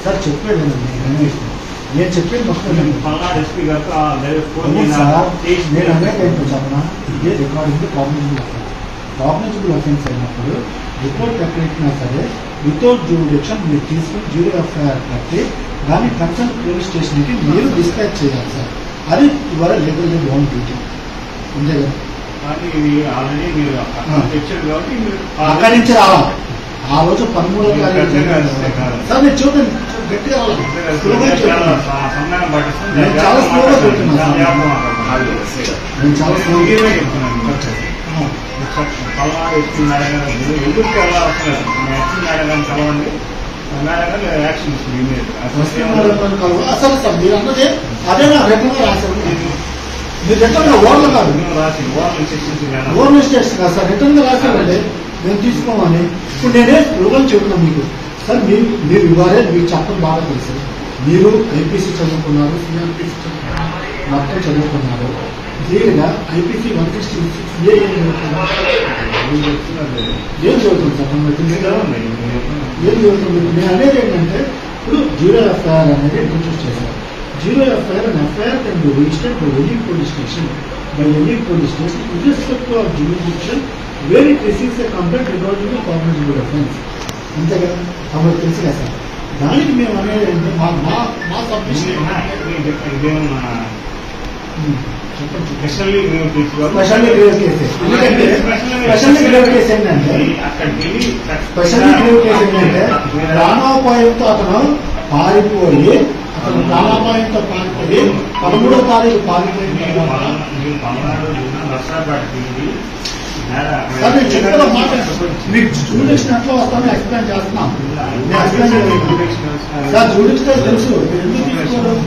Sir చెప్పేది నేను చెప్పేది మొత్తం నేను అనేది ఏంటో చెప్పనా, ఇదే రికార్డింగ్ కాగ్నిజబుల్ అఫెన్స్ అయినప్పుడు రిపోర్ట్ ఎక్కడెక్కినా సరే వితౌట్ జ్యూరిడిక్షన్ మీరు తీసుకుని జ్యూరీ ఎఫ్ఐఆర్ కట్టి దాన్ని కన్సర్న్ పోలీస్ స్టేషన్కి మీరు డిస్పాచ్ చేయాలి సార్. అది ఇవాళ లీగల్లీ బాండ్ డ్యూటీ అంతే కదా. అక్కడి నుంచి రావాలి. ఆ రోజు 13వ తారీఖు సార్ నేను చూడండి గట్టిగా నేను చాలా స్లోగా చెప్తున్నాను. నేను చాలా స్లోగా ఎందుకు కలవండి యాక్షన్ అసలు సార్ మీరు అన్నదే అదే నా రెగ్యులర్ రాశారు. మీరు రిటర్న్ ఓవర్లు కాదు ఓవర్ స్టేట్స్ కాదు సార్, రిటర్న్ గా రాశారండి మేము తీసుకోమని. ఇప్పుడు నేనే స్లోగన్ చెప్తున్నాను మీకు సార్. మీరు ఇవ్వాలే మీకు చెప్పడం బాగా తెలుసు. మీరు ఐపీసీ చదువుకున్నారు, సిఆర్పిసి మొత్తం చదువుకున్నారు. క్లియర్గా ఐపీసీ 166 ఏం చదువుతుంది సార్ మనకు తెలుసుగా ఏం చదువుతుంది. నేను అనేది ఏంటంటే ఇప్పుడు జీరో ఎఫ్ఐఆర్ అనేది ఇంట్రడ్యూస్ చేశారు. Zero FIR and FIR can be registered by any police station irrespective of jurisdiction where it receives a complaint regarding the cognizable offence. అంతే కదా మనకు తెలుసు కదా సార్. దానికి మేము అనేది అంటే మా సబ్మిషన్ స్పెషల్లీ గ్రేవ్ కేసు. ఎందుకంటే స్పెషల్లీ గ్రేవ్ కేసు ఏంటంటే ప్రాణాపాయంతో అతను పారిపోయి ప్రాణాపాయంతో పారిపోయి 13వ తారీఖు పారిపోయి సార్ నేను చెప్పిన మాట మీకు జ్యూడిక్షన్ ఎట్లా వస్తానో ఎక్స్ప్లెయిన్ చేస్తున్నాం. సార్ జ్యూడిక్షన్ తెలుసు ఎందుకు తీసుకోవడం